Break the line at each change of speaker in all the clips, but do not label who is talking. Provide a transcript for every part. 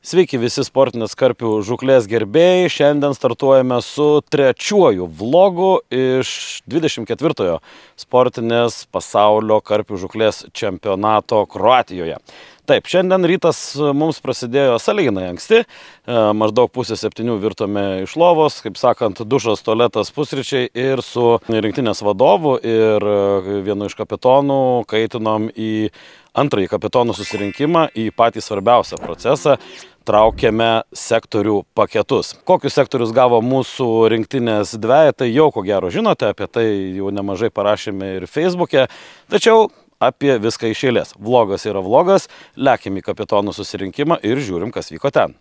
Sveiki visi sportinės karpių žūklės gerbėjai. Šiandien startuojame su trečiuoju vlogu iš 24-ojo sportinės pasaulio karpių žūklės čempionato Kroatijoje. Taip, šiandien rytas mums prasidėjo sąlyginai anksti, maždaug 6:30 virtome iš lovos, kaip sakant, dušas, tualetas, pusryčiai ir su rinktinės vadovu ir vienu iš kapitonų kaitinom į antrąjį kapitonų susirinkimą, į patį svarbiausią procesą. Traukėme sektorių paketus. Kokius sektorius gavo mūsų rinktinės dvejetai, jau ko gero žinote, apie tai jau nemažai parašėme ir Facebook'e, tačiau apie viską iš eilės. Vlogas yra vlogas, lekim į kapitonų susirinkimą ir žiūrim, kas vyko ten.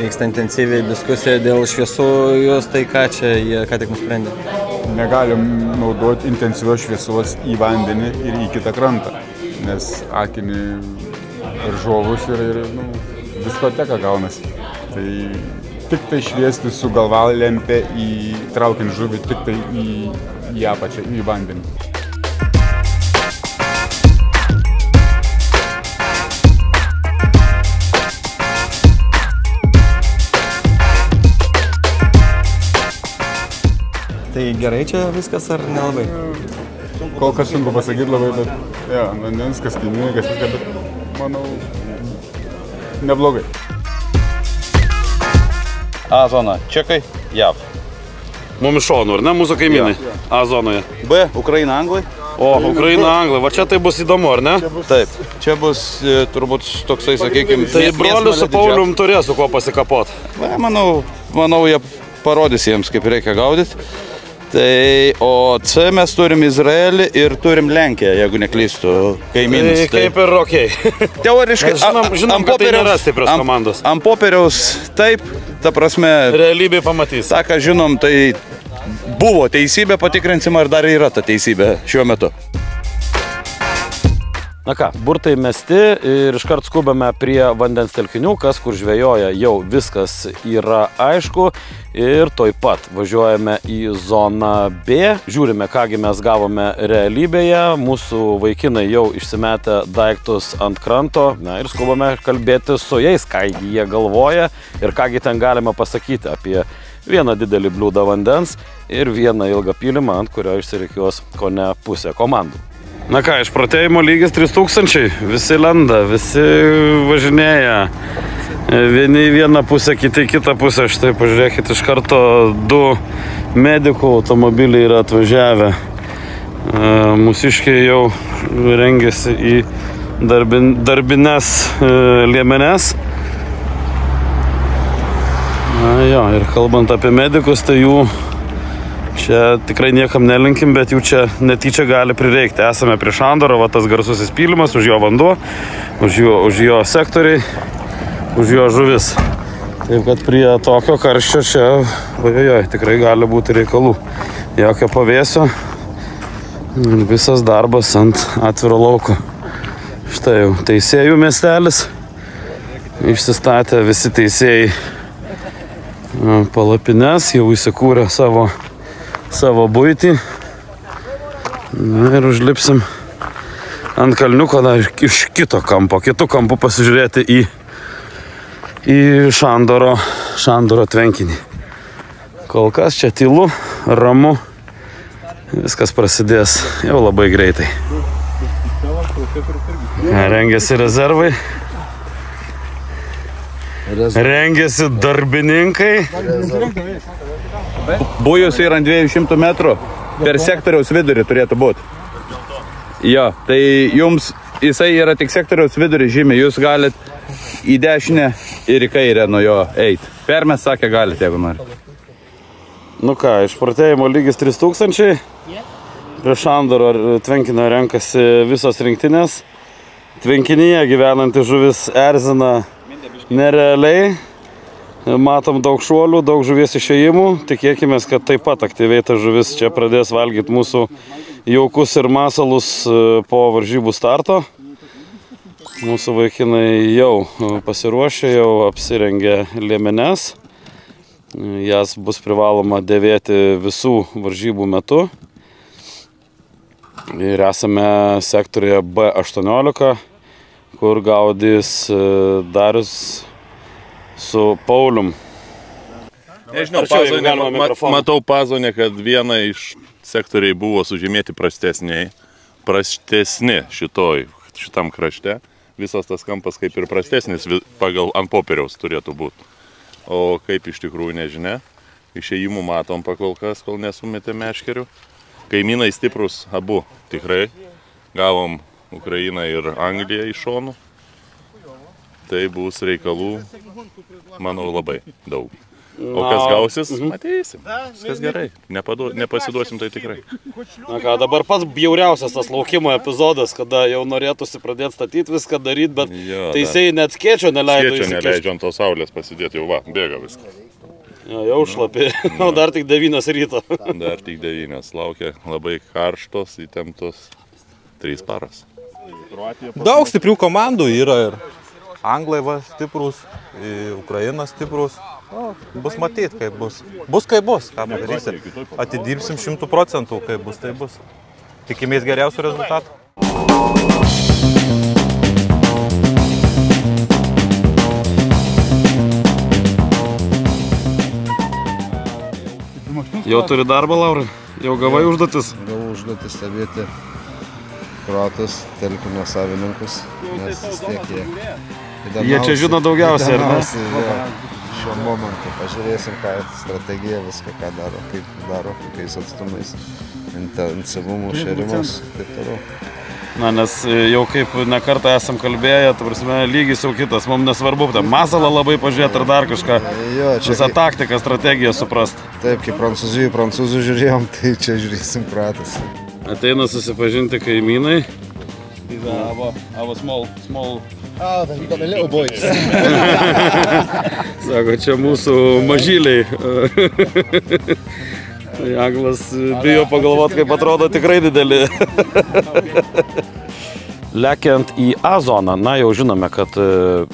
Vyksta intensyviai diskusija dėl šviesojos, tai ką čia jie ką tik nusprendė?
Negalim naudoti intensyvios šviesos į vandenį ir į kitą krantą, nes akinį ir žovus ir diskoteka gaunasi. Tai tik tai šviesti su galvalempe įtraukiant žuvį tik tai į apačią, į vandenį.
Tai gerai čia viskas ar nelabai?
Kol kas sunku pasakyti labai, bet vandens, kas kaimynai, kas viską, bet manau, neblogai.
A zona - čekai, JAV. Mums iš šonų, ar ne, mūsų kaimynai? A zonoje.
B, Ukraina, Anglai.
O, Ukraina, Anglai. Va čia tai bus įdomu, ar ne?
Taip. Čia bus turbūt toksai, sakykime,
tai brolius su Paulium turės su kuo pasikapot.
Manau, jie parodys jiems, kaip reikia gaudyti. Tai, o C mes turim Izraelį ir turim Lenkiją, jeigu neklystu, kaimynus.
Tai kaip ir okei.
Teoriškai,
žinom, kad tai nėra stiprios komandos.
Ant popieriaus taip, ta prasme...
Realybėj pamatys.
Saka, žinom, tai buvo teisybė, patikrinsim, ar dar yra ta teisybė šiuo metu.
Na ką, burtai mesti ir iškart skubame prie vandens telkinių, kas kur žvejoja, jau viskas yra aišku. Ir toj pat važiuojame į zoną B, žiūrime, kągi mes gavome realybėje, mūsų vaikinai jau išsimetę daiktus ant kranto, na ir skubame kalbėti su jais, ką jie galvoja ir kągi ten galima pasakyti apie vieną didelį bliūdą vandens ir vieną ilgą pylimą, ant kurio išsirikiuos kone pusė komandų. Na ką, išprotėjimo lygis 3000, visi lenda, visi važinėja. Vieni į vieną pusę, kiti į kitą pusę. Štai pažiūrėkit, iš karto 2 medikų automobiliai yra atvažiavę. Mūsiškiai jau rengiasi į darbines liemenes. Na jo, ir kalbant apie medikus, tai jų čia tikrai niekam nelinkim, bet jų čia netyčia gali prireikti. Esame prie Šandoro, va tas garsusis pylimas, už jo vanduo, už jo sektoriai, už jo žuvis. Taip kad prie tokio karščio čia, ojojoj, tikrai gali būti reikalų. Jokio pavėsio, visas darbas ant atviro lauko. Štai jau teisėjų miestelis, išsistatė visi teisėjai palapines, jau įsikūrė savo buitį. Na ir užlipsim ant kalniuko dar iš kitų kampų pasižiūrėti į Šandoro tvenkinį. Kol kas čia tylu, ramu, viskas prasidės jau labai greitai. Rengiasi rezervai. Rengiasi darbininkai.
Bujus yra ant 200 metrų, per sektoriaus vidurį turėtų būti. Jo, tai jums jisai yra tik sektoriaus vidurį žymiai, jūs galit į dešinę ir į kairę nuo jo eiti. Permes sakė, galite, jeigu nori.
Nu ką, išprotėjimo lygis 3000. Prie Šandoro tvenkinio renkasi visos rinktinės. Tvenkinyje gyvenanti žuvis erzina nerealiai. Matom daug šuolių, daug žuvies išėjimų. Tikėkime, kad taip pat aktyviai ta žuvis čia pradės valgyti mūsų jaukus ir masalus po varžybų starto. Mūsų vaikinai jau pasiruošė, jau apsirengė liemenes. Jas bus privaloma dėvėti visų varžybų metu. Ir esame sektorėje B18, kur gaudys Darius su Paulium.
Nežinau, matau Pazonę, kad viena iš sektoriai buvo sužymėti prastesni šitam krašte. Visas tas kampas kaip ir prastesnis pagal ant popieriaus turėtų būti. O kaip iš tikrųjų nežinia. Išėjimų matom pakol kas, kol nesumetė meškerių. Kaimynai stiprus abu tikrai. Gavom Ukrainą ir Angliją iš šonų. Tai bus reikalų, manau, labai daug. O kas gausis, matysim. Viskas gerai. Nepasiduosim tai tikrai.
Na ką, dabar pats bjauriausias tas laukimo epizodas, kada jau norėtųsi pradėti statyti viską daryti, bet teisėjai net skėčio neleido įsikišti.
Skėčio neleidžia ant tos saulės pasidėti, jau va, bėga viskas.
Jau šlapi, o dar tik 9 ryto.
Dar tik 9, laukia labai karštos, įtemptos 3 paras.
Daug stiprių komandų yra ir Anglai va stiprus, Ukraina stiprus. Bus matyti, kaip bus. Bus kaip bus, ką padarysim. Atidirbsim 100%, kaip bus, tai bus. Tikimės geriausių rezultatų.
Jau turi darbą, Laurai? Jau gavai užduotis?
Gavau užduotis stebėti kroatus, telkinio savininkus, nes vis tiek
jie čia žino daugiausiai, ar ne?
Šiuo momentu pažiūrėsim, ką strategija, viską, ką daro, kaip daro, kokiais atstumais, intensyvumų, šėrimas, taip toliau.
Na, nes jau kaip nekartą esam kalbėję, ta prasme, lygis jau kitas, mums nesvarbu, masalą labai pažiūrėti ar dar kažką, visą taktiką, strategiją suprast.
Taip, kaip prancūzų žiūrėjom, tai čia žiūrėsim kroatus.
Ateina susipažinti kaimynai. Sako, čia mūsų mažyliai. Anglas bijo pagalvoti, kaip atrodo tikrai dideli. Lekiant į A zoną, na jau žinome, kad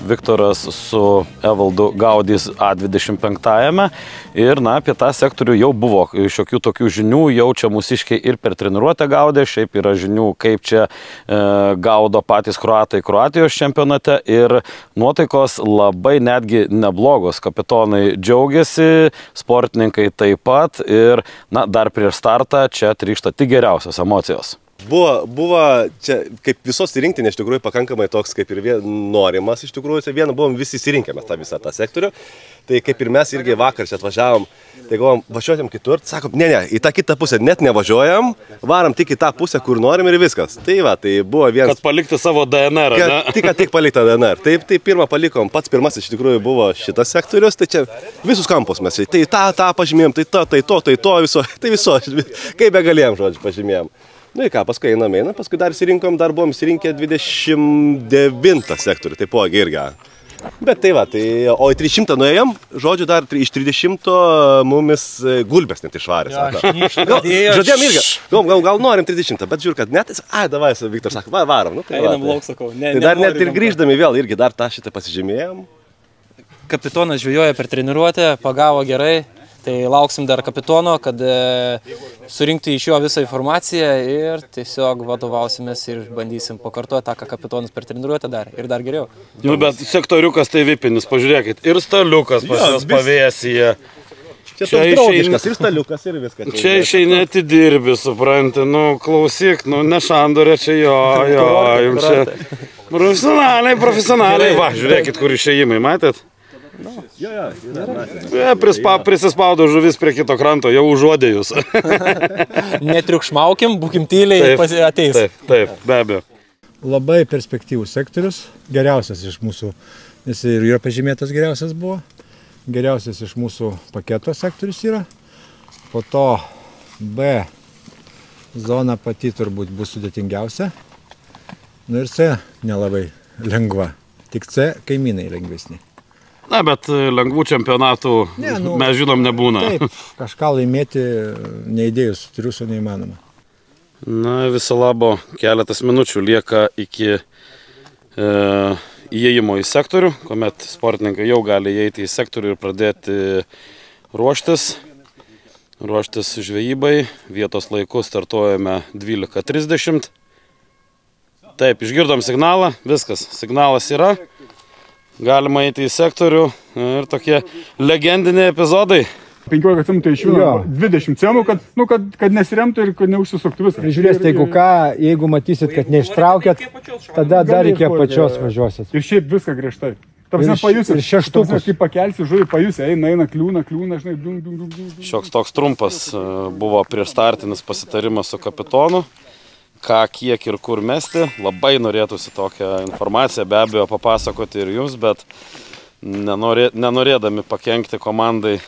Viktoras su Evaldu gaudys A25-ame ir na, apie tą sektorių jau buvo šiokių tokių žinių, jau čia mūsiškiai ir per treniruotę gaudė, šiaip yra žinių, kaip čia gaudo patys kroatai Kroatijos čempionate ir nuotaikos labai netgi neblogos, kapitonai džiaugiasi, sportininkai taip pat ir na, dar prieš startą čia trykšta tik geriausios emocijos.
Buvo čia kaip visos rinktinės iš tikrųjų pakankamai toks kaip ir norimas, iš tikrųjų, tai vieną buvom visi įsirinkėme tą visą tą sektorių, tai kaip ir mes irgi vakar čia atvažiavom, tai galvom, važiuojam kitur, sakom, ne, į tą kitą pusę net nevažiuojam, varam tik į tą pusę, kur norim ir viskas. Tai va, tai buvo vienas...
Kad palikti savo DNR, ne?
Tik palikti DNR. Tai pirmą palikom, pats pirmasis iš tikrųjų buvo šitas sektorius, tai čia visus kampus mes, tai tą pažymėjom, tai to, viso, kaip be galėjom, žodžiu, pažymėjom. Nu į ką, paskui einam, paskui dar įsirinkom, dar buvom įsirinkę 29 sektorių, tai pogi irgi. Bet tai va, o į 300 nuėjom, žodžiu, dar iš 30 mumis gulbės net išvarės. Žodėjom irgi, gal norim 30, bet žiūrėk, kad net, davai, Viktor sako, varom.
Einam lauk, sakau.
Tai dar net ir grįždami vėl irgi dar tą šitą pasižymėjom.
Kapitonas žvejoja per treniruotę, pagavo gerai. Tai lauksim dar kapitono, kad surinkti iš jo visą informaciją ir tiesiog vadovausimės ir bandysim pakartoti tą, ką kapitonas per treniruotę darė. Ir dar geriau.
Nu, bet sektoriukas tai vipinis, pažiūrėkit. Ir staliukas pas jos pavėsyje.
Čia toks draugiškas, ir staliukas, ir viskas.
Čia išeini atidirbi, supranti. Nu, klausyk, nu, ne Šandorė čia jo, jums čia. Profesionaliai. Va, žiūrėkit, kur išėjimai, matėt? Prisispaudo žuvis prie kito kranto, jau užuodė jūs.
Netriukšmaukim, būkim tyliai, ateis.
Taip, be abejo.
Labai perspektyvus sektorius, geriausias iš mūsų, nes ir yra pažymėtas geriausias buvo, geriausias iš mūsų paketo sektorius yra. Po to B zona pati turbūt bus sudėtingiausia. Nu ir C nelabai lengva, tik C kaimynai lengvesni.
Na, bet lengvų čempionatų mes žinom nebūna.
Taip, kažką laimėti neįdėjus triuso neįmanoma.
Na, viso labo, keletas minučių lieka iki įėjimo į sektorių, kuomet sportininkai jau gali įeiti į sektorių ir pradėti ruoštis žvejybai. Vietos laiku startuojame 12:30. Taip, išgirdom signalą, viskas, signalas yra, galima eiti į sektorių ir tokie legendiniai epizodai.
15 centų tai iš vieno 20 centų, kad nesiremtų ir kad neužsisuktų viską.
Žiūrėsite, jeigu matysit, kad neištraukėt, tada dar iki apačios važiuosit.
Ir šiaip viską griežtai.
Ir šeštukus.
Kai pakelsi žuvį, pajusi, eina, kliūna, žinai, dung.
Šioks toks trumpas buvo prieš startinis pasitarimas su kapitonu, ką, kiek ir kur mesti. Labai norėtųsi tokią informaciją be abejo papasakoti ir jums, bet nenorėdami pakenkti komandai,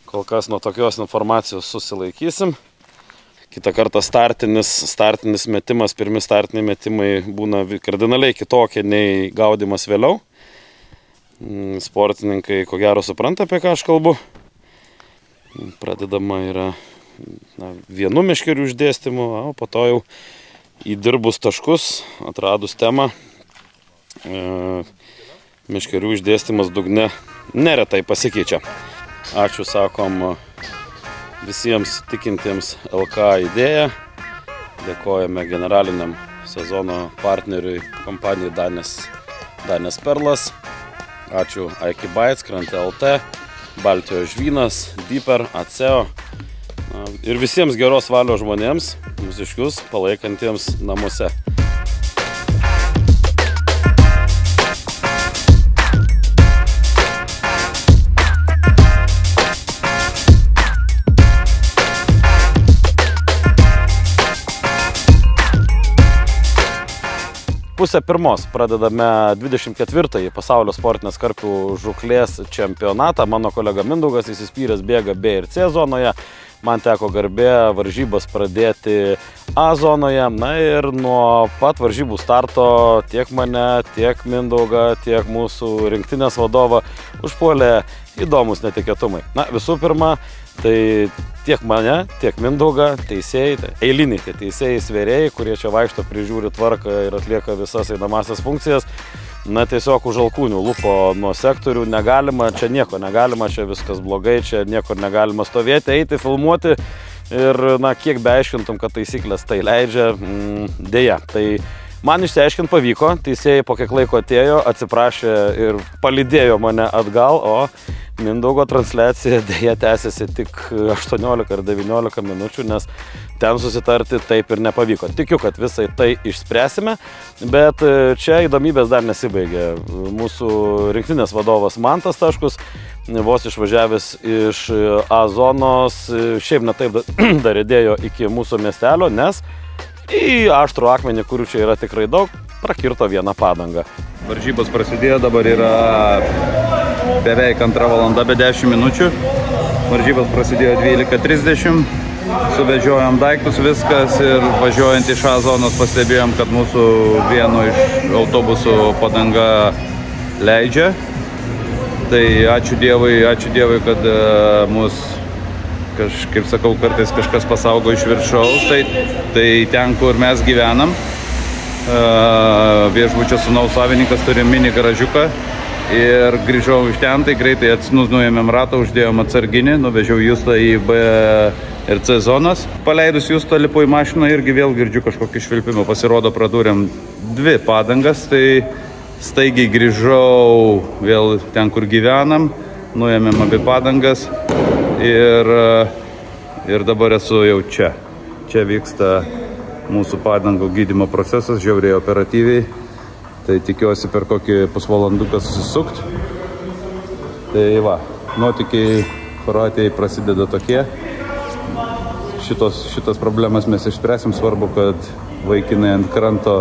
kol kas nuo tokios informacijos susilaikysim. Kitą kartą startinis metimas, pirmi startiniai metimai būna kardinaliai kitokie nei gaudymas vėliau. Sportininkai ko gero supranta, apie ką aš kalbu. Pradedama yra vienu meškerių išdėstymu, o po to jau įdirbus taškus, atradus temą, meškerių išdėstymas dugne neretai pasikeičia. Ačiū, sakom, visiems tikintiems LK idėją. Dėkojame generaliniam sezono partneriui kompanijai Danės Perlas. Ačiū Aiki Baits, Krante LT, Baltijos žvynas, Deeper, ACEO ir visiems geros valios žmonėms, mūsiškius palaikantiems namuose. Pusę pirmos pradedame 24-ąjį pasaulio sportinės karpių žūklės čempionatą. Mano kolega Mindaugas įsispyręs bėga B ir C zonoje. Man teko garbė varžybas pradėti A zonoje. Na ir nuo pat varžybų starto tiek mane, tiek Mindaugą, tiek mūsų rinktinės vadovą užpuolė įdomus netikėtumai. Na, visų pirma, tai tiek mane, tiek Mindaugą, teisėjai, eiliniai tie teisėjai, svėrėjai, kurie čia vaikšto, prižiūri tvarką ir atlieka visas einamasias funkcijas. Na, tiesiog už alkūnių lupo nuo sektorių negalima, čia nieko negalima, čia viskas blogai, čia nieko negalima stovėti, eiti, filmuoti. Ir, na, kiek beaiškintum, kad taisyklės tai leidžia, dėja. Tai man išsiaiškinti pavyko, teisėjai po kiek laiko atėjo, atsiprašė ir palydėjo mane atgal, o Mindaugo transliacija dėja tęsiasi tik 18 ar 19 minučių, nes ten susitarti taip ir nepavyko. Tikiu, kad visai tai išspręsime, bet čia įdomybės dar nesibaigė. Mūsų rinktinės vadovas Mantas Taškus, vos išvažiavęs iš A zonos, šiaip netaip dar įdėjo iki mūsų miestelio, nes į aštrų akmenį, kurių čia yra tikrai daug, prakirto vieną padangą.
Varžybos prasidėjo, dabar yra beveik 2 valanda be 10 minučių. Varžybos prasidėjo 12:30. Suvežiojom daiktus viskas ir važiuojant iš A zonos pastebėjom, kad mūsų vieno iš autobusų padanga leidžia. Tai ačiū Dievui, kad mus, kaip sakau, kartais kažkas pasaugo iš viršaus. Tai ten, kur mes gyvenam, viešbučio sūnaus savininkas turi mini garažiuką. Ir grįžau iš ten, tai greitai nuėmėm ratą, uždėjom atsarginį, nuvežiau Justą į B ir C zonas. Paleidus Justą lipu į mašiną, irgi vėl girdžiu kažkokį švilpimą, pasirodo pradūrėm 2 padangas, tai staigiai grįžau vėl ten, kur gyvenam, nuėmėm abi padangas ir dabar esu jau čia. Čia vyksta mūsų padangų gydymo procesas, žiauriai operatyviai. Tai tikiuosi per kokį pusvalanduką susisukt. Tai va, nuotykiai Kroatijai prasideda tokie. Šitas problemas mes išspręsim, svarbu, kad vaikinai ant kranto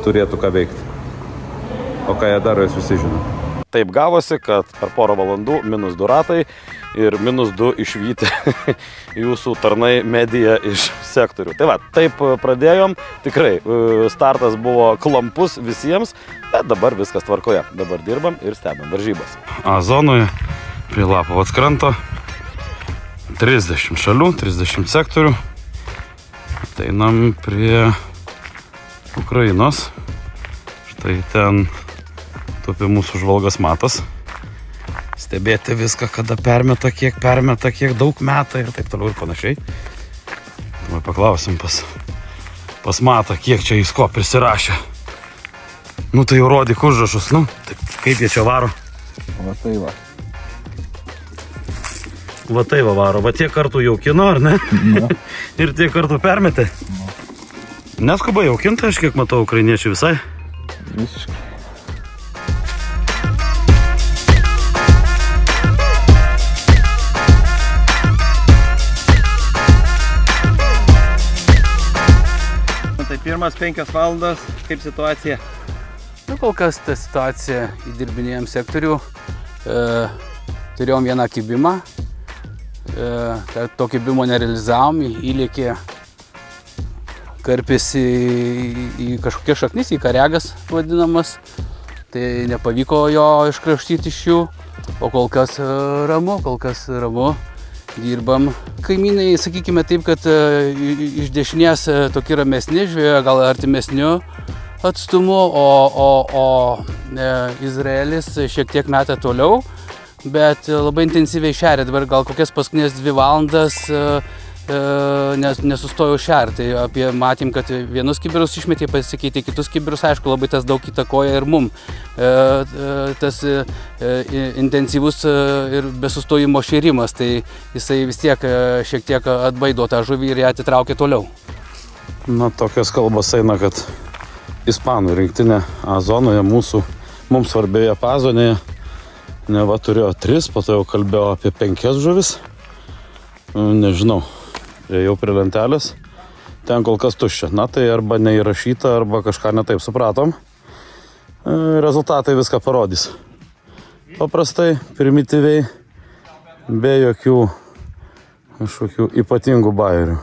turėtų ką veikti. O ką jie daro, jūs visi žino.
Taip gavosi, kad per porą valandų -2 ratai ir -2 išvyti jūsų tarnai mediją iš sektorių. Tai va, taip pradėjom. Tikrai startas buvo klampus visiems, bet dabar viskas tvarkoje. Dabar dirbam ir stebim varžybas. A zonoje prie Lapovos kranto 30 šalių, 30 sektorių. Ateinam prie Ukrainos. Tai ten tupi mūsų žvalgas Matas. Stebėti viską, kada permeta, kiek daug meta ir taip toliau ir panašiai. Vai paklausim pas Matą, kiek čia jis ko prisirašė. Nu tai jau rodyk užrašus, nu, taip, kaip jie čia varo.
Va tai va.
Va tai va varo, va tiek kartų jaukino, ar ne? No. Ir tiek kartų permetė. No. Neskuba jaukinta, aš kiek matau ukrainiečių visai.
Visiškai.
Tai pirmas 5 valandas, kaip situacija? Nu, kol kas ta situacija įdirbinėjom sektorių. Turėjom vieną kibimą. To kibimo nerealizavom, įlėkė karpis į kažkokią šaknis, į karegas vadinamas. Tai nepavyko jo iškrapštyti iš jų, o kol kas ramu. Dirbam. Kaimynai, sakykime taip, kad iš dešinės tokie ramesni, žvėjoja gal artimesniu atstumu, o Izraelis šiek tiek metą toliau, bet labai intensyviai šeria. Dabar gal kokias paskutinės 2 valandas nesustojau šerti. Matėm, kad vienus kibirus išmetė, pasikeitė kitus kibirus, aišku, labai tas daug įtakoja ir mum. Tas intensyvus ir besustojimo šėrimas, tai jisai vis tiek šiek tiek atbaido tą žuvį ir ją atitraukia toliau.
Na, tokios kalbos eina, kad ispanų rinktinė A zonoje mums svarbioje pazonėje neva turėjo 3, po to jau kalbėjo apie 5 žuvis. Nežinau. Jau prie lentelės, ten kol kas tuščia. Na tai arba neįrašyta, arba kažką netaip supratom. Rezultatai viską parodys. Paprastai, primityviai, be jokių kažkokių ypatingų bajerių.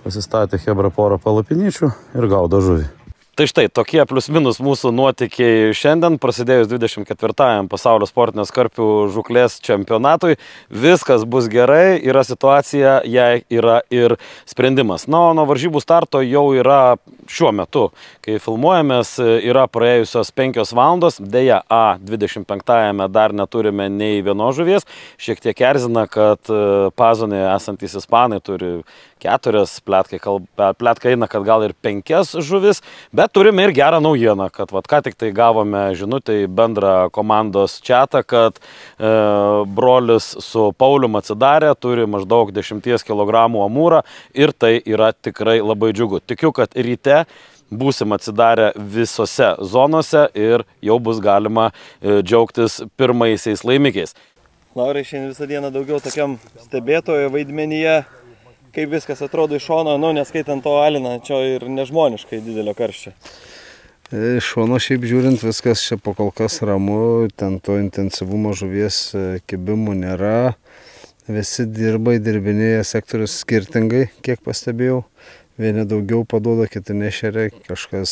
Pasistatė chebra porą palapinyčių ir gaudo žuvį. Tai štai, tokie plius minus mūsų nuotykiai šiandien, prasidėjus 24-ajam pasaulio sportinės karpių žūklės čempionatui. Viskas bus gerai, yra situacija, jei yra ir sprendimas. Na, o nuo varžybų starto jau yra šiuo metu, kai filmuojamės, yra praėjusios 5 valandos. Deja, A25-ajame dar neturime nei vienos žuvies. Šiek tiek erzina, kad pazonėje esantys ispanai turi 4, pletka eina, kad gal ir 5 žuvis, bet turime ir gerą naujieną, kad ką tik tai gavome žinutę į bendrą komandos čatą, kad brolis su Paulium atsidarė, turi maždaug 10 kg amūrą ir tai yra tikrai labai džiugu. Tikiu, kad ryte būsim atsidarę visose zonose ir jau bus galima džiaugtis pirmaisiais laimikiais.
Laurai, šiandien visą dieną daugiau tokiam stebėtojo vaidmenyje. Kaip viskas atrodo iš šono, neskaitant to alinančio ir nežmoniškai didelio karščio.
Iš šono šiaip žiūrint viskas čia po kol kas ramu, ten to intensyvumo žuvies kibimų nėra. Visi dirbinėja sektorius skirtingai, kiek pastebėjau. Vieni daugiau paduoda, kiti nešeria, kažkas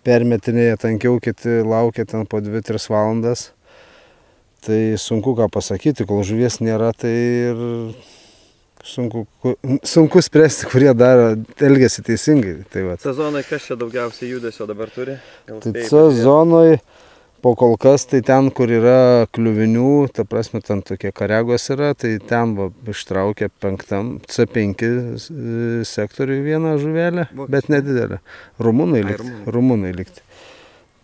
permetinėja tankiau, kiti laukia ten po 2-3 valandas. Tai sunku ką pasakyti, kol žuvies nėra, tai ir sunku spręsti, kurie daro, elgiasi teisingai. Tai
sezonai kas čia daugiausiai judesio dabar turi?
Tai sezonai po kol kas, tai ten, kur yra kliuvinių, ta prasme, ten tokie karegos yra, tai ten ištraukia 5 C5 sektoriui vieną žuvelę, bet nedidelę. Rumunai likti.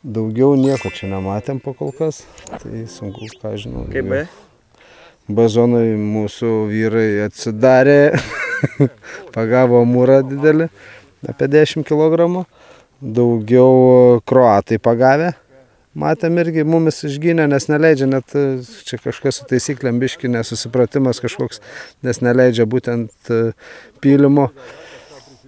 Daugiau nieko čia nematėm po kol kas, tai sunku, ką žinau.
Kaip be?
B zonai mūsų vyrai atsidarė, pagavo amūrą didelį, apie 10 kg. Daugiau kroatai pagavę, matėm irgi, mumis išgynė, nes neleidžia, net čia kažkas su taisyklėm biški nesusipratimas kažkoks, nes neleidžia būtent pylimo.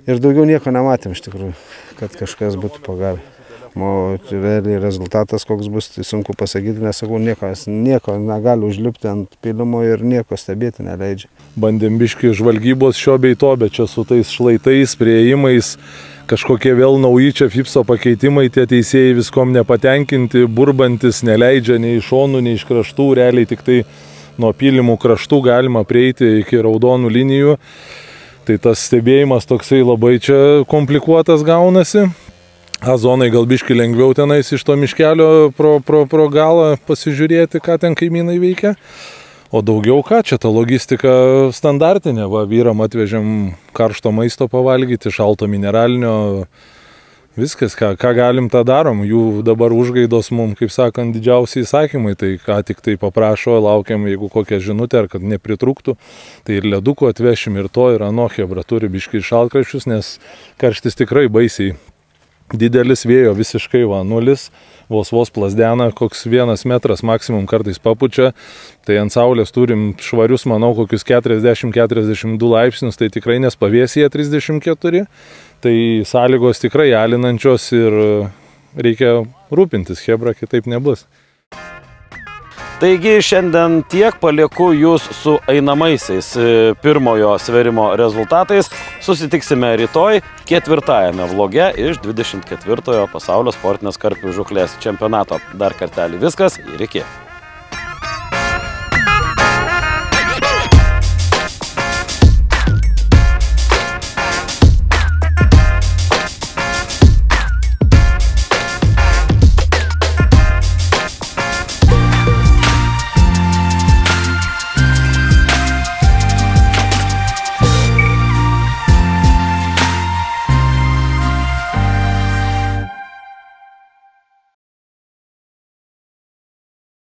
Ir daugiau nieko nematėm iš tikrųjų, kad kažkas būtų pagavę. O realiai rezultatas koks bus, tai sunku pasakyti, nes sakau, nieko negali užlipti ant pylimo ir nieko stebėti neleidžia.
Bandėm biški žvalgybos šio bei to, bet čia su tais šlaitais, prieimais, kažkokie vėl nauji čia FIPSO pakeitimai, tie teisėjai viskom nepatenkinti, burbantis, neleidžia nei iš šonų, nei iš kraštų, realiai tik tai nuo pylimų kraštų galima prieiti iki raudonų linijų. Tai tas stebėjimas toksai labai čia komplikuotas gaunasi. Azonai gal biški lengviau tenais iš to miškelio pro galą pasižiūrėti, ką ten kaimynai veikia. O daugiau ką, čia ta logistika standartinė. Va, vyram atvežėm karšto maisto pavalgyti, šalto mineralinio. Viskas, ką galim, tą darom. Jų dabar užgaidos mums, kaip sakant, didžiausiai įsakymai. Tai ką tik tai paprašo, laukiam, jeigu kokią žinutę, ar kad nepritrūktų. Tai ir ledukų atvešim, ir to, ir ano chebra turi biški šaltkraščius, nes karštis tikrai baisiai didelis, vėjo visiškai nulis, vos plasdena, koks 1 metras maksimum kartais papučia, tai ant saulės turim švarius, manau, kokius 40-42 laipsnius, tai tikrai nespavėsija 34, tai sąlygos tikrai alinančios ir reikia rūpintis, chebra, kitaip nebus.
Taigi šiandien tiek, palieku jūs su einamaisiais pirmojo svėrimo rezultatais. Susitiksime rytoj 4-ajame vloge iš 24-ojo pasaulio sportinės karpių žūklės čempionato. Dar kartelį viskas ir iki.